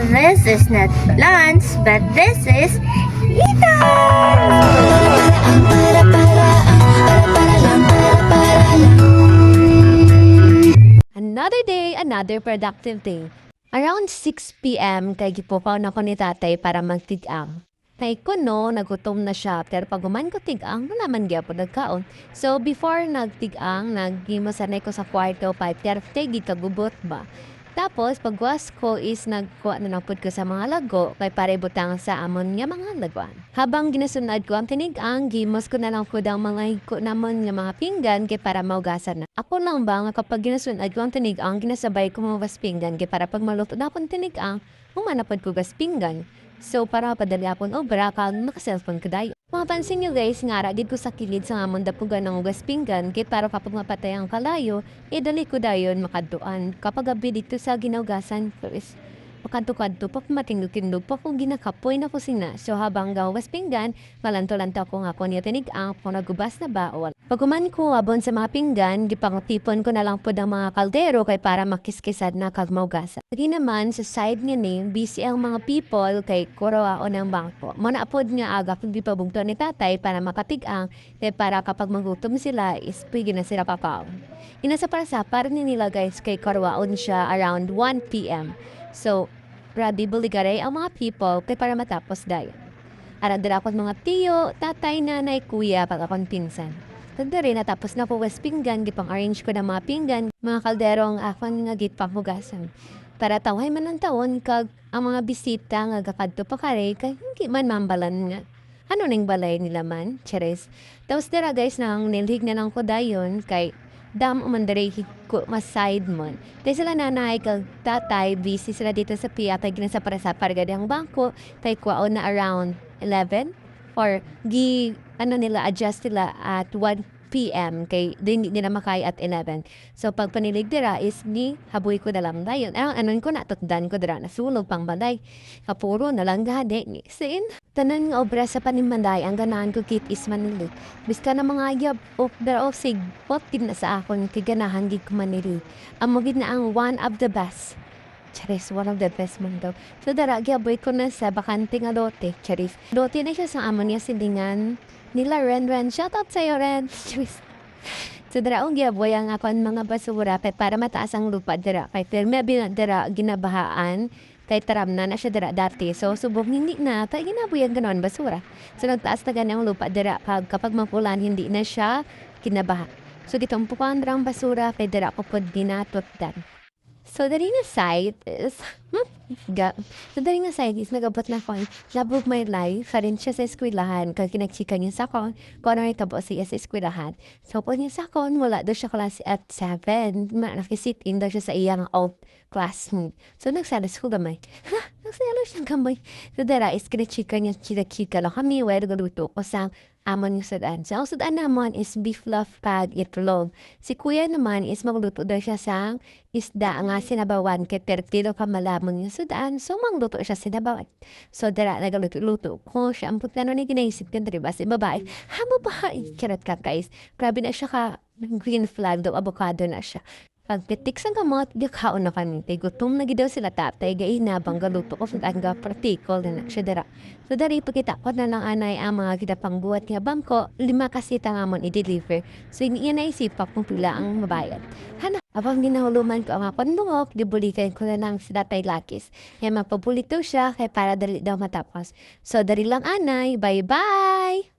This is not lunch, but this is Ita! Another day, another productive day. Around 6 p.m. kay gipupaw na ko ni tatay para magtigang. Kay ko no, nagutom na siya, pero pag uman ko tigang, wala man gyapon nagkaon. So before nagtigang, naggimasanay ko sa kwarto, 5:30 gikagubot ba. Tapos pagwas ko is nagkuha na lang pud ko sa mga lago kay para ibutang sa amon nga mga laguan. Habang ginasunod ko ang tinigang, gimos ko na lang pud ang mga higko namon nga mga pinggan kay para maugasan na. Ako lang ba nga kapag ginasunod ko ang tinigang, ginasabay ko mga pinggan kay para pag maluto na pud tinigang, humanapod ko gas pinggan. So para mapadali apon obra kag maka-cellphone ko dayo. Mapansin nyo guys, nga did ko sa kilid sa amon dapugan ng ugas pinggan kay para kapag mapatay ang kalayo, dali ko dayon makaduan. Kapag gabi dito sa ginaugasan, is makadto-kadto pa matingog-tindog pa kung ginakapoy na kusina. So habang gawas pinggan, malanto-lanto ko nga ko niya tinigang kung nagubas na ba o wala. Pag ko abon sa mga pinggan, gipangtipon ko na lang po ng mga kaldero kay para makiskisad na kag maugasan. Lagi naman sa side nga name, busy ang mga people kay kurawa o ng bangko. Muna apod nga aga kung di pabugto ni tatay para makatigang kay para kapag magutom sila is pwede na sila papaw. Inasa para sa para nila guys kay kurawaon siya around 1 p.m. So, ready buligare ang mga people kay para matapos dayon. Aradara ko mga tiyo, tatay, nanay, kuya, pag akong pinsan. Tagdari natapos na po was pinggan, gipang arrange ko na mga pinggan, mga kalderong akong nga gitpamugasan. Para tawhay man ang taon, kag ang mga bisita nga gakadto pa kare, kay hindi man mambalan nga. Ano ning balay nila man? Cheres. Tapos dara guys, nang nilhig na lang ko dayon, kay dam umandare ko maside mon. Tay sila nanay kag tatay busy sila dito sa piya kay ginasa para sa pargad ang bangko tay kwaon na around 11 or nila adjust sila at 1 p.m. kay di nila makay at 11. So pag panilig dira is ni haboy ko dalam dayon. Anon ko natutdan ko dira nasulog pang balay. Kapuro na lang gade ni sin. Tanan nga obra sa panimanday ang ganahan ko kit is manilig. Biska na mga yab of the of sig pot na sa akon kay ganahan gid ko manili. Amo gid na ang one of the best. Charis, one of the best man daw. So dara gyaboy ko na sa bakante nga lote. Charis. Lote na siya sa amon niya silingan nila Ren. Shout out sa'yo Ren. Charis. So dara ang gyaboy ang akon mga basura para mataas ang lupa dara. Kay perme dara ginabahaan. Kay taram na siya dira dati. So, subok hindi na. Tayo ginabuyan ganon basura. So, nagtaas na ganang lupa dira. Kapag mapulan, hindi na siya kinabaha. So, ditong pukuan darang basura. Kay dira ko po dinatot dan. So, dari nga site is, nagabot na ko, labog my life, sa rin siya sa eskwelahan, kag kinagchika niya sa kon, kung ano tabo siya sa eskwelahan. So, po niya sa kon, wala daw siya klase at 7, nakisit-in daw siya sa iyang old classmate. So, nagsalas ko gamay. Nagsalas siya gamay. So, dara, is kinagchika niya, chika lang kami, wala galuto ko sa amon yung sudan. So, ang sudan naman is beef love pag itlog. Si kuya naman is magluto daw siya sa isda nga sinabawan kay tertilo ka malamon yung sudan. So, magluto siya sinabawan. So, dara, nagaluto-luto ko siya. Ang putano ni ginaisip ko, diba? Si babae, babae. Kirat ka, guys. Grabe na siya ka, green flag daw, avocado na siya. Pagpitik sa gamot, gakaon na kami. Tay gutom na gidaw sila tatay, gainabang galuto ko sa nga partikol na siya dara. So dari pagkita ko na lang anay ang mga kitapang buhat nga bangko, 5 kasi tangamon i-deliver. So iniya na isipak kung pila ang mabayad. Hana, abang ginahuluman ko ang akong bungok, dibulikan ko na lang si tatay Lakis. Kaya mapabulito siya, kaya para dali daw matapos. So dari lang anay, bye-bye!